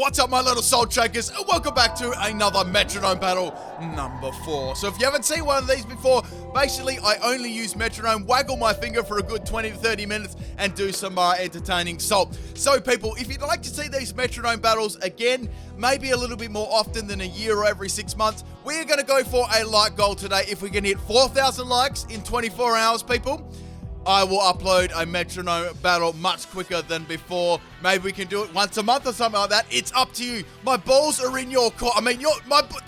What's up, my little soul shakers, and welcome back to another Metronome battle number 4. So if you haven't seen one of these before, basically I only use Metronome, waggle my finger for a good 20 to 30 minutes, and do some entertaining salt. So people, if you'd like to see these Metronome battles again, maybe a little bit more often than a year or every 6 months, we're going to go for a like goal today. If we can hit 4,000 likes in 24 hours, people, I will upload a Metronome battle much quicker than before. Maybe we can do it once a month or something like that. It's up to you. My balls are in your court. I mean, your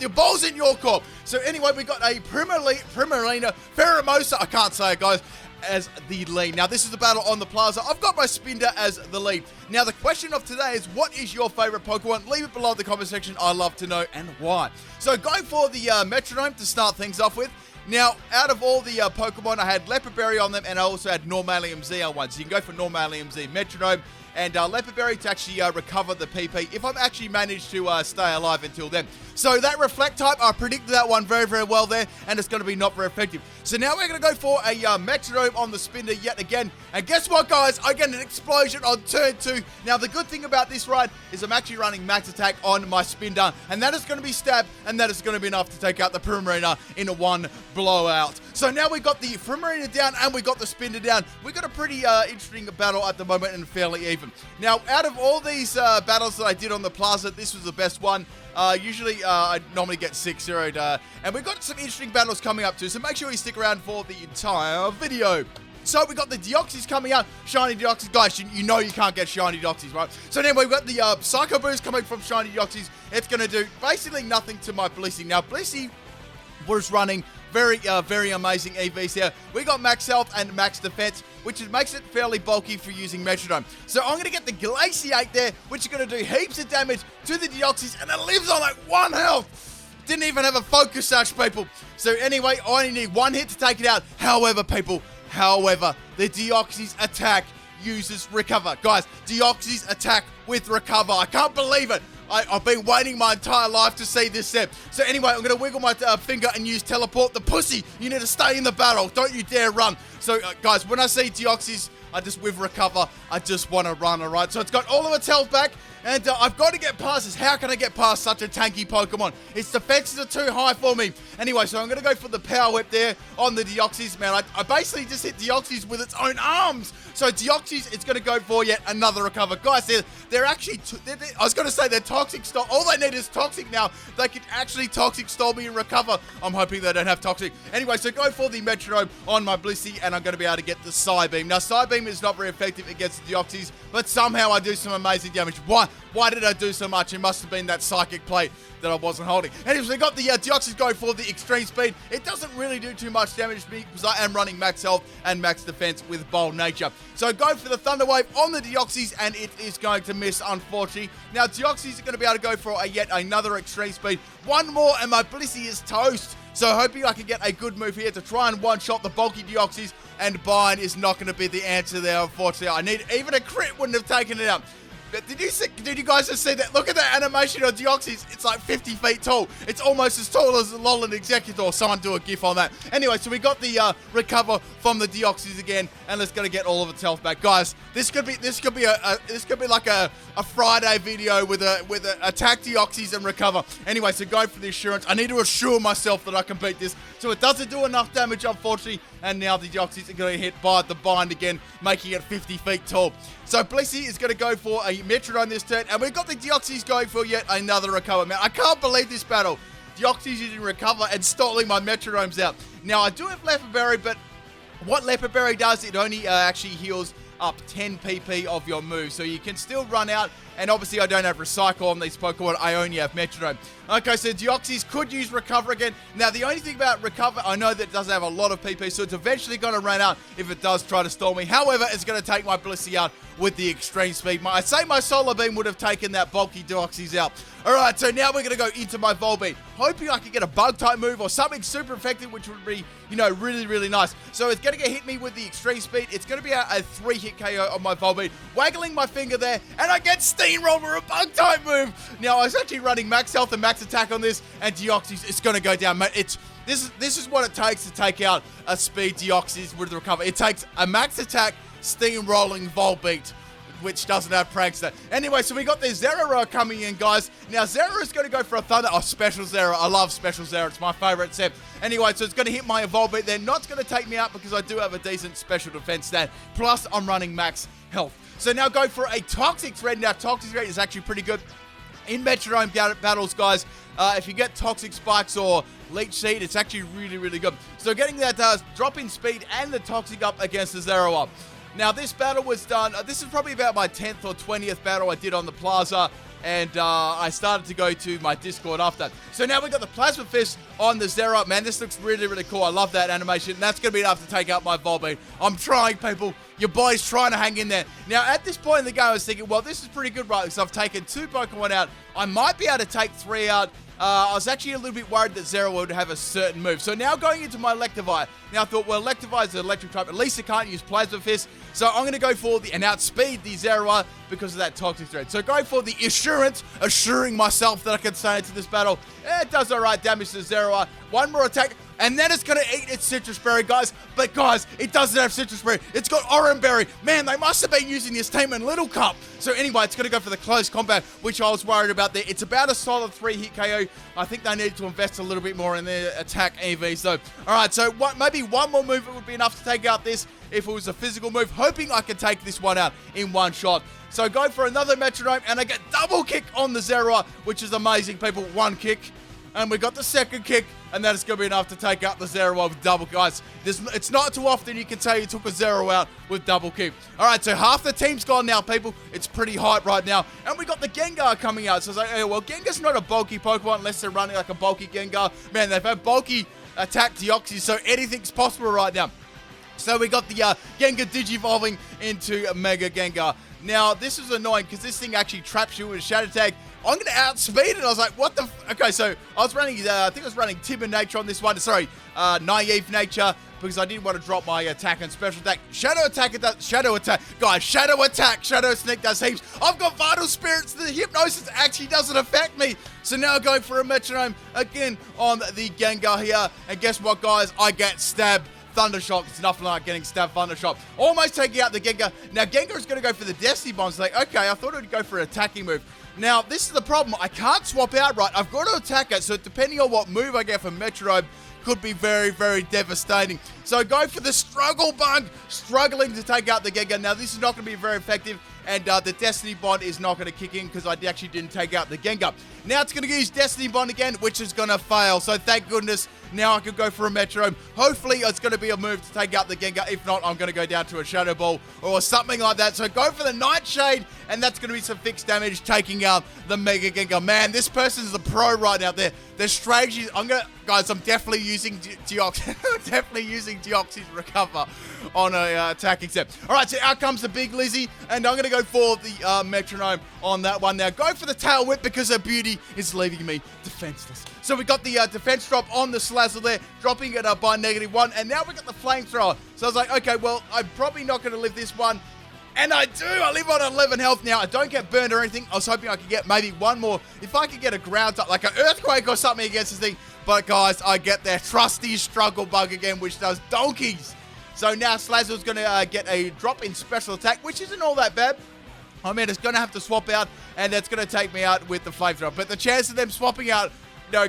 balls in your court. So anyway, we got a Primarina Pheromosa, I can't say it, guys, as the lead. Now, this is the battle on the plaza. I've got my Spinder as the lead. Now, the question of today is, what is your favorite Pokemon? Leave it below in the comment section. I love to know, and why. So going for the Metronome to start things off with. Now, out of all the Pokemon, I had Leopard Berry on them, and I also had Normalium Z on one. So you can go for Normalium Z, Metronome, and Leopard Berry to actually recover the PP if I've actually managed to stay alive until then. So that Reflect type, I predicted that one very, very well there, and it's going to be not very effective. So now we're going to go for a Metronome on the Spinder yet again. And guess what, guys? I get an explosion on turn 2. Now, the good thing about this ride is I'm actually running Max Attack on my Spinder, and that is going to be stab, and that is going to be enough to take out the Primarina in a one blowout. So now we got the Primarina down, and we got the Spinder down. We got a pretty interesting battle at the moment, and fairly even. Now, out of all these battles that I did on the plaza, this was the best one. Usually, I normally get 6-0'd, and we've got some interesting battles coming up too, so make sure you stick around for the entire video. So we got the Deoxys coming out, Shiny Deoxys. Guys, you know you can't get Shiny Deoxys, right? So then we've got the Psycho Boost coming from Shiny Deoxys. It's going to do basically nothing to my Blissey. Now, Blissey was running very amazing EVs here. We got max health and max defense, which makes it fairly bulky for using Metronome. So I'm going to get the Glaciate there, which is going to do heaps of damage to the Deoxys, and it lives on like 1 health. Didn't even have a focus sash, people. So anyway, I only need 1 hit to take it out. However, people, the Deoxys attack uses recover. Guys, Deoxys attack with recover. I can't believe it. I've been waiting my entire life to see this step. So anyway, I'm going to wiggle my finger and use Teleport. The pussy, you need to stay in the battle. Don't you dare run. So guys, when I see Deoxys, with recover, I just want to run, alright? So it's got all of its health back, and I've got to get past this. How can I get past such a tanky Pokemon? Its defenses are too high for me. Anyway, so I'm going to go for the Power Whip there on the Deoxys, man. I basically just hit Deoxys with its own arms. So Deoxys, it's going to go for yet another recover. Guys, they're actually, I was going to say they're Toxic Storm. All they need is Toxic now. They can actually Toxic Storm me and recover. I'm hoping they don't have Toxic. Anyway, so go for the Metronome on my Blissey, and I'm going to be able to get the Psybeam. Now, Psybeam is not very effective against the Deoxys, but somehow I do some amazing damage. Why did I do so much? It must have been that Psychic Plate that I wasn't holding. Anyways, we got the Deoxys going for the Extreme Speed. It doesn't really do too much damage to me because I am running max health and max defense with Bold Nature. So go for the Thunder Wave on the Deoxys, and it is going to miss, unfortunately. Now, Deoxys are going to be able to go for yet another Extreme Speed. One more, and my Blissey is toast. So hoping I can get a good move here to try and one-shot the bulky Deoxys, and Bind is not going to be the answer there, unfortunately. Even a crit wouldn't have taken it out. Did you guys just see that? Look at that animation on Deoxys. It's like 50 feet tall. It's almost as tall as the Alolan Executor. Someone do a gif on that. Anyway, so we got the recover from the Deoxys again, and let's gotta get all of its health back, guys. This could be like a Friday video with a attack Deoxys and recover. Anyway, so go for the assurance. I need to assure myself that I can beat this. So it doesn't do enough damage, unfortunately, and now the Deoxys are going to hit by the Bind again, making it 50 feet tall. So Blissey is going to go for a Metronome this turn, and we've got the Deoxys going for yet another recover. Man, I can't believe this battle. Deoxys using recover and stalling my Metronomes out. Now, I do have Leopard Berry, but what Leopard Berry does, it only actually heals up 10 PP of your move, so you can still run out. And obviously I don't have Recycle on these Pokemon, I only have Metronome. Okay, so Deoxys could use Recover again. Now, the only thing about Recover, I know that it doesn't have a lot of PP, so it's eventually going to run out if it does try to stall me. However, it's going to take my Blissey out with the Extreme Speed. I say my Solar Beam would have taken that bulky Deoxys out. Alright, so now we're going to go into my Volbeat. Hoping I can get a Bug-type move or something super effective, which would be, really nice. So it's going to hit me with the Extreme Speed. It's going to be a 3-hit KO on my Volbeat. Waggling my finger there, and I get Steamroller, a Bug-type move. Now, I was actually running max health and max attack on this, and Deoxys is going to go down. This is what it takes to take out a speed Deoxys with the recover. It takes a max attack, steamrolling Volbeat which doesn't have Prankster. Anyway, so we got the Zeraora coming in, guys. Now, Zeraora's going to go for a Thunder. Oh, Special Zeraora. I love Special Zeraora. It's my favorite set. Anyway, so it's going to hit my Evolve Beat. They're not going to take me out because I do have a decent special defense stat. Plus, I'm running max health. So now go for a Toxic Thread. Now, Toxic Thread is actually pretty good in Metronome battles, guys. If you get Toxic Spikes or Leech Seed, it's actually really, really good. So getting that drop in speed and the Toxic up against the Zeraora. Now, this battle was done, this is probably about my 10th or 20th battle I did on the Plaza, and I started to go to my Discord after that. So now we got the Plasma Fist on the Zeraora. Man, this looks really, really cool. I love that animation. That's going to be enough to take out my Volbeat. I'm trying, people. Your boy's trying to hang in there. Now, at this point in the game, I was thinking, well, this is pretty good, right? Because I've taken 2 Pokemon out. I might be able to take 3 out. I was actually a little bit worried that Zeraora would have a certain move. So now going into my Electivire. Now I thought, well, Electivire is an electric type. At least it can't use Plasma Fist. So I'm going to go for and outspeed the Zeraora because of that Toxic Thread. So going for the Assurance, assuring myself that I can stay into this battle. It does alright damage to Zeraora. One more attack. And then it's going to eat its Citrus Berry, guys. But, guys, it doesn't have Citrus Berry. It's got Orange Berry. Man, they must have been using this team in Little Cup. So, anyway, it's going to go for the close combat, which I was worried about there. It's about a solid 3-hit KO. I think they need to invest a little bit more in their attack EV. So, all right, so maybe one more move would be enough to take out this if it was a physical move. Hoping I can take this one out in one shot. So, go for another Metronome, and I get double kick on the Zeraora, which is amazing, people. One kick. And we got the second kick, and that is going to be enough to take out the Zeraora with double, guys. It's not too often you can say you took a Zeraora out with double kick. All right, so half the team's gone now, people. It's pretty hype right now. And we got the Gengar coming out. So it's like, hey, well, Gengar's not a bulky Pokemon unless they're running like a bulky Gengar. Man, they've had bulky attack Deoxys, so anything's possible right now. So we got the Gengar Digivolving into Mega Gengar. Now, this is annoying because this thing actually traps you with a Shadow Tag. I'm going to outspeed it. I was like, what the okay, so I was running, I think I was running Timid Nature on this one. Sorry, Naive Nature, because I didn't want to drop my attack and special attack. Shadow Attack, Shadow Attack. Guys, Shadow Attack, Shadow Sneak does heaps. I've got Vital Spirits. The Hypnosis actually doesn't affect me. So now going for a Metronome again on the Gengar here. And guess what, guys? I get stabbed. Thundershock. It's nothing like getting stabbed Thundershock. Almost taking out the Gengar. Now, Gengar is going to go for the Destiny Bomb. It's like, okay, I thought it would go for an attacking move. Now, this is the problem. I can't swap out right. I've got to attack it. So, depending on what move I get from Metronome, could be very, very devastating. So, go for the Struggle Bug. Struggling to take out the Gengar. Now, this is not going to be very effective. And the Destiny Bond is not going to kick in because I actually didn't take out the Gengar. Now it's going to use Destiny Bond again, which is going to fail. So thank goodness now I can go for a Metronome. Hopefully it's going to be a move to take out the Gengar. If not, I'm going to go down to a Shadow Ball or something like that. So go for the Nightshade, and that's going to be some fixed damage taking out the Mega Gengar. Man, this person's the pro right now. Their strategies, guys, I'm definitely using Deoxys. Definitely using Deoxys Recover on a attacking step. All right, so out comes the Big Lizzie, and I'm going to go for the Metronome on that one. Now, go for the Tail Whip because her beauty is leaving me defenseless. So we got the defense drop on the Slazzle there, dropping it by -1, and now we got the Flamethrower. So I was like, okay, well, I'm probably not going to live this one. And I do. I live on 11 health now. I don't get burned or anything. I was hoping I could get maybe one more. If I could get a ground up, like an Earthquake or something against this thing. But, guys, I get their trusty Struggle Bug again, which does donkeys. So now Slazzle's going to get a drop in special attack, which isn't all that bad. I mean, it's going to have to swap out, and that's going to take me out with the Flamethrower. But the chance of them swapping out,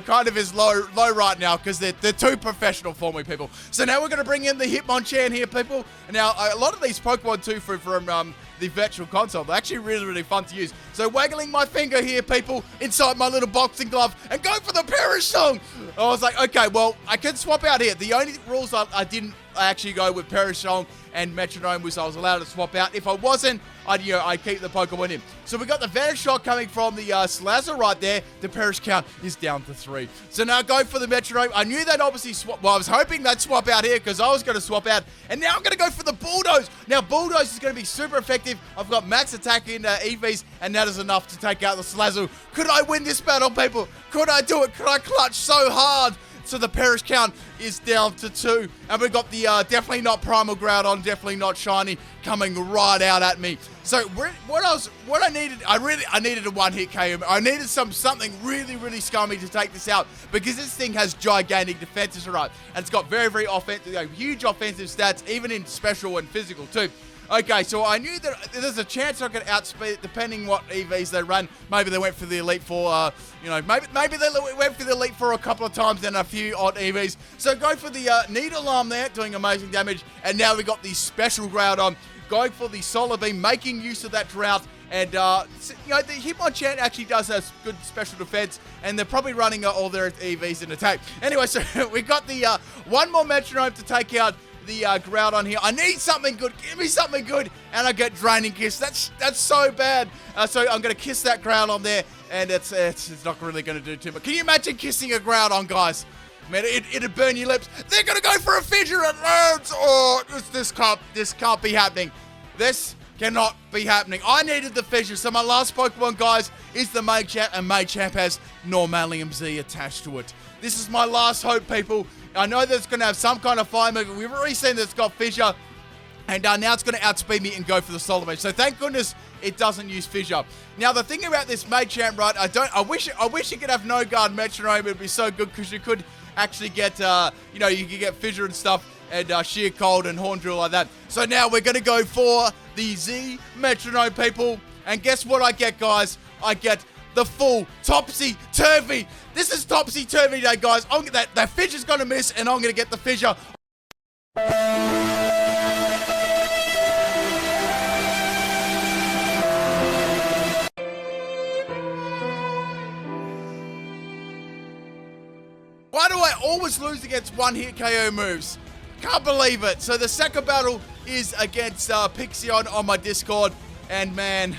kind of is low right now because they're too professional for me, people. So now we're going to bring in the Hitmonchan here, people. Now, a lot of these Pokemon, too, from the Virtual Console, they're actually really, really fun to use. So waggling my finger here, people, inside my little boxing glove, and go for the Perish Song. I was like, okay, well, I can swap out here. The only rules I didn't actually go with Perish Song and Metronome was I was allowed to swap out. If I wasn't, I'd keep the Pokemon in. So we got the Vanish Shot coming from the Slazzle right there. The Perish count is down to 3. So now go for the Metronome. I knew they'd obviously swap. Well, I was hoping they'd swap out here because I was going to swap out. And now I'm going to go for the Bulldoze. Now, Bulldoze is going to be super effective. I've got max attack in EVs, and that is enough to take out the Slazzle. Could I win this battle, people? Could I do it? Could I clutch so hard? So the Perish count is down to 2. And we've got the definitely not Primal Groudon, definitely not Shiny, coming right out at me. So what I needed, I needed a one-hit KO. I needed something really, really scummy to take this out because this thing has gigantic defenses, right? And it's got very, very offensive, huge offensive stats, even in special and physical too. Okay, so I knew that there's a chance I could outspeed it depending what EVs they run. Maybe they went for the Elite Four, maybe they went for the Elite Four a couple of times, then a few odd EVs. So go for the Needle Arm there, doing amazing damage. And now we got the Special Groudon going for the Solar Beam, making use of that drought. And, the Hitmonchan actually does have good special defense, and they're probably running all their EVs in attack. Anyway, so we got the one more Metronome to take out the Groudon here. I need something good. Give me something good. And I get Draining Kiss. That's so bad. So I'm going to kiss that Groudon there, and it's not really going to do too much. Can you imagine kissing a Groudon, guys? Man, it'd burn your lips. They're going to go for a fissure and learns. Oh, this can't be happening. This cannot be happening. I needed the fissure. So my last Pokemon, guys, is the Machamp, and Machamp has Normalium Z attached to it. This is my last hope, people. I know that it's going to have some kind of fire move. We've already seen that it's got fissure, and now it's going to outspeed me and go for the Solar Beam. So thank goodness it doesn't use fissure. Now the thing about this Machamp, right? I wish you could have No Guard Metronome. It'd be so good because you could actually get, you could get fissure and stuff, and Sheer Cold and Horn Drill like that. So now we're going to go for the Z Metronome, people. And guess what I get, guys? I get the full Topsy-Turvy. This is Topsy-Turvy day, guys. That fissure's going to miss, and I'm going to get the fissure. Why do I always lose against one-hit KO moves? Can't believe it. So the second battle is against Pixion on my Discord. And man,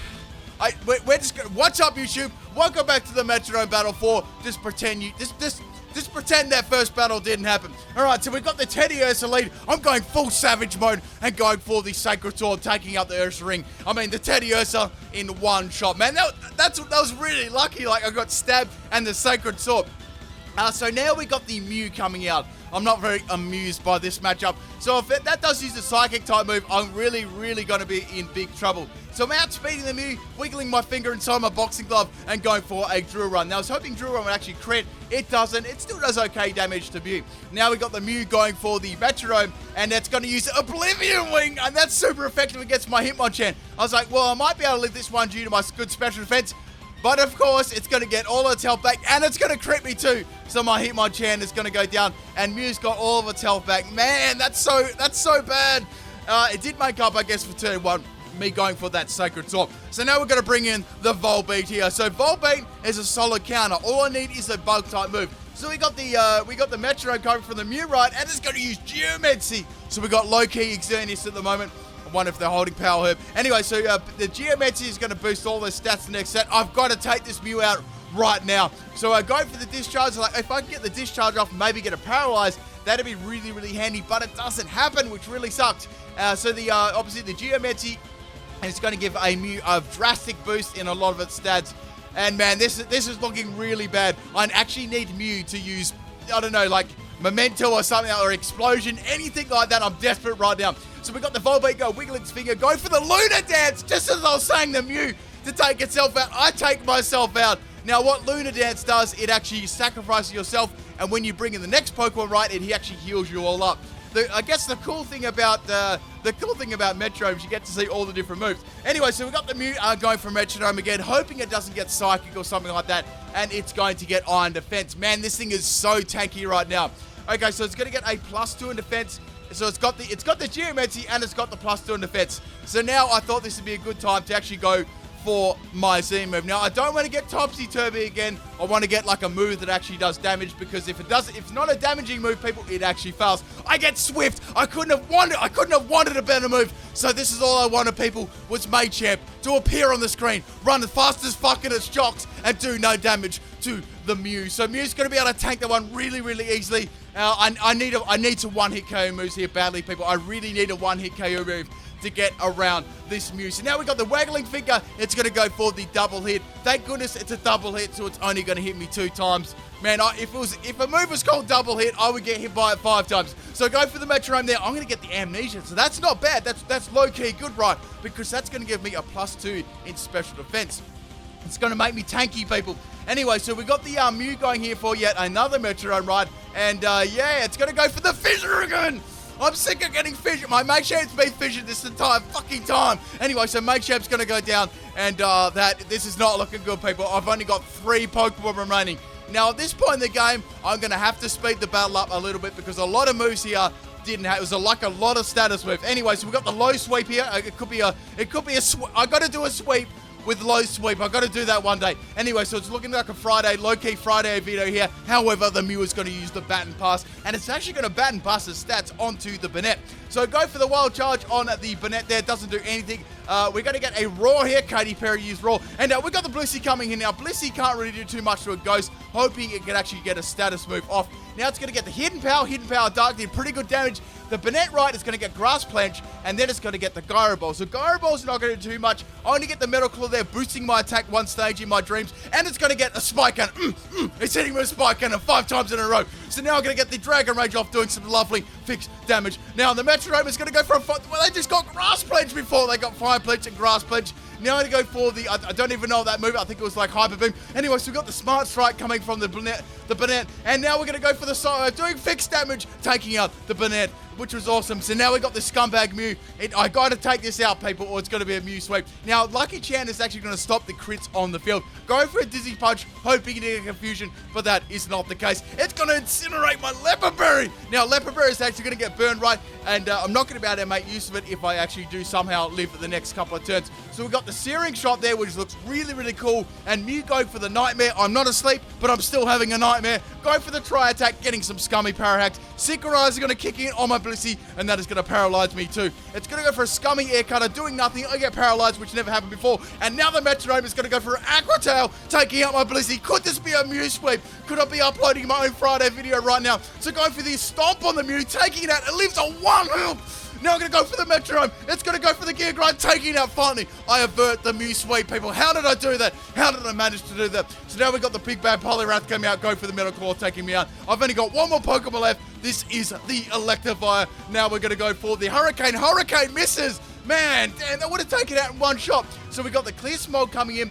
we're just gonna, what's up, YouTube? Welcome back to the Metronome Battle 4. Just pretend just pretend that first battle didn't happen. Alright, so we got the Teddiursa lead. I'm going full Savage mode and going for the Sacred Sword, taking out the Ursa Ring. I mean, the Teddiursa in one shot. Man, that was really lucky. Like, I got stabbed and the Sacred Sword. So now we got the Mew coming out. I'm not very amused by this matchup. So if that does use a Psychic type move, I'm really going to be in big trouble. So I'm outspeeding the Mew, wiggling my finger inside my boxing glove, and going for a Drill Run. Now I was hoping Drill Run would actually crit. It doesn't. It still does okay damage to Mew. Now we got the Mew going for the Metronome, and it's going to use Oblivion Wing, and that's super effective against my Hitmonchan. I was like, well, I might be able to live this one due to my good special defense. But of course, it's going to get all its health back, and it's going to crit me too. So my Hitmonchan is going to go down, and Mew's got all of its health back. Man, that's so bad. It did make up, I guess, for turn one, me going for that Sacred Sword. So now we're going to bring in the Volbeat here. So Volbeat is a solid counter. All I need is a bug type move. So we got the Metronome coming from the Mew, right, and it's going to use Geomancy. So we got low-key Xerneas at the moment. One if they're holding Power Herb. Anyway, so the Geomancy is going to boost all their stats the next set. I've got to take this Mew out right now. So I go for the Discharge. Like, if I can get the Discharge off, maybe get it paralyzed, that'd be really handy. But it doesn't happen, which really sucks. So obviously the Geomancy, and it's going to give a Mew a drastic boost in a lot of its stats. And man, this is looking really bad. I actually need Mew to use, I don't know, like Memento or something, or Explosion, anything like that. I'm desperate right now. So we got the Volbeat go, wiggle its finger, go for the Lunar Dance, just as I was saying the Mew to take itself out. I take myself out. Now what Lunar Dance does, it actually sacrifices yourself, and when you bring in the next Pokemon, right, it actually heals you all up. I guess the cool thing about Metronome is you get to see all the different moves. Anyway, so we got the Mew going for Metronome again, hoping it doesn't get Psychic or something like that, and it's going to get Iron Defense. Man, this thing is so tanky right now. Okay, so it's going to get a +2 in defense. So it's got the Geomancy, and it's got the +2 in defense. So now I thought this would be a good time to actually go for my Z move. Now I don't want to get Topsy-Turvy again. I want to get like a move that actually does damage, because if it's not a damaging move, people, it actually fails. I get Swift. I couldn't have wanted a better move. So this is all I wanted, people, was Machamp to appear on the screen, run as fast as fucking its shocks, and do no damage to the Mew. So Mew's going to be able to tank that one really easily. I need some one-hit KO moves here badly, people. I really need a one-hit KO move to get around this Mew. So now we got the Waggling Finger. It's going to go for the double hit. Thank goodness it's a double hit, so it's only going to hit me 2 times. Man, if a move was called double hit, I would get hit by it 5 times. So go for the Metronome there. I'm going to get the Amnesia. So that's not bad. That's low-key good, right? Because that's going to give me a +2 in special defense. It's going to make me tanky, people. Anyway, so we got the Mew going here for yet another Metronome ride. And yeah, it's going to go for the Fissure again. I'm sick of getting fished. My Makechamp's been fished this entire fucking time. Anyway, so Makechamp's going to go down, and this is not looking good, people. I've only got 3 Pokemon remaining. Now, at this point in the game, I'm going to have to speed the battle up a little bit because a lot of moves here didn't have. It was like a lot of status moves. Anyway, so we've got the low sweep here. It could be a I got to do a sweep with low sweep. I got to do that one day. Anyway, so it's looking like a Friday, low-key Friday video here. However, the Mew is going to use the Baton Pass, and it's actually going to Baton Pass his stats onto the Banette. So go for the wild charge on the Banette there. Doesn't do anything. We're going to get a Roar here. Katy Perry used Roar. And we got the Blissey coming in now. Blissey can't really do too much to a Ghost, hoping it can actually get a status move off. Now it's going to get the Hidden Power Dark, did pretty good damage. The Banette right is going to get Grass Planche, and then it's going to get the Gyro Ball. So Gyro Ball's not going to do too much. I only get the Metal Claw there, boosting my attack one stage in my dreams, and it's going to get a Spike Cannon. It's hitting with a Spike Cannon 5 times in a row. So now I'm going to get the Dragon Rage off, doing some lovely fixed damage. Now the Metronome is going to go for a... Well, they just got Grass Planche before. They got Fire Planche and Grass Planche. Now I'm going to go for the... I don't even know that move. I think it was like Hyper Beam. Anyway, so we've got the Smart Strike coming from the Banette. And now we're going to go for the... doing fixed damage, taking out the Banette, which was awesome. So now we got the Scumbag Mew. I got to take this out, people, or it's going to be a Mew sweep. Now, Lucky Chan is actually going to stop the crits on the field. Go for a Dizzy Punch, hoping to get a confusion, but that is not the case. It's going to incinerate my Leopard Berry. Now, Leopard Berry is actually going to get burned right, and I'm not going to be able to make use of it if I actually do somehow live for the next couple of turns. So we've got the Searing Shot there, which looks really, really cool, and Mew going for the Nightmare. I'm not asleep, but I'm still having a nightmare. Go for the Tri-Attack, getting some scummy Power Hacks. Synchronize are going to kick in on my Blissey, and that is going to paralyze me too. It's going to go for a scummy Air Cutter, doing nothing. I get paralyzed, which never happened before. And now the Metronome is going to go for an Aqua Tail, taking out my Blissey. Could this be a Mew sweep? Could I be uploading my own Friday video right now? So going for the Stomp on the Mew, taking it out. It leaves a 1 health. Now I'm going to go for the Metronome. It's going to go for the Gear Grind, taking it out finally. I avert the Mew sweep, people. How did I do that? How did I manage to do that? So now we've got the Big Bad Poliwrath coming out, go for the Metal Claw, taking me out. I've only got 1 more Pokemon left. This is the Electivire. Now we're going to go for the Hurricane. Hurricane misses. Man, damn, that would have taken it out in 1 shot. So we got the Clear Smog coming in.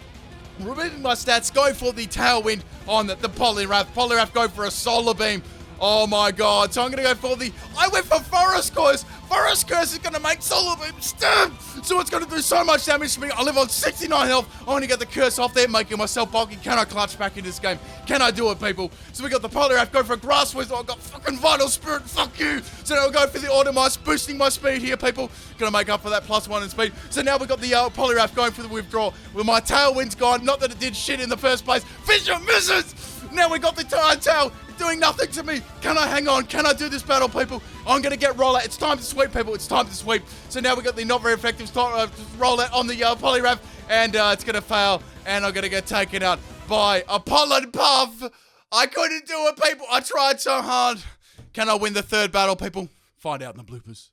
Removing my stats, going for the Tailwind on the Poliwrath. Poliwrath go for a Solar Beam. Oh my god. So I'm going to go for the... I went for Forest Curse. Forest Curse is going to make Solar Beam stab. So it's going to do so much damage to me. I live on 69 health. I only get the Curse off there, making myself bulky. Can I clutch back in this game? Can I do it, people? So we got the Poliwrath, go for a Grass Whistle. I've got fucking Vital Spirit. Fuck you. So now we'll go for the Automice, boosting my speed here, people. Going to make up for that +1 in speed. So now we've got the Poliwrath going for the Withdrawal. With my Tailwind's gone. Not that it did shit in the first place. Fissure misses. Now we got the Tide Tail. Doing nothing to me. Can I hang on? Can I do this battle, people? I'm going to get Rollout. It's time to sweep, people. It's time to sweep. So now we got the not very effective Rollout on the Poliwrath, and it's going to fail, and I'm going to get taken out by a Pollen Puff. I couldn't do it, people. I tried so hard. Can I win the 3rd battle, people? Find out in the bloopers.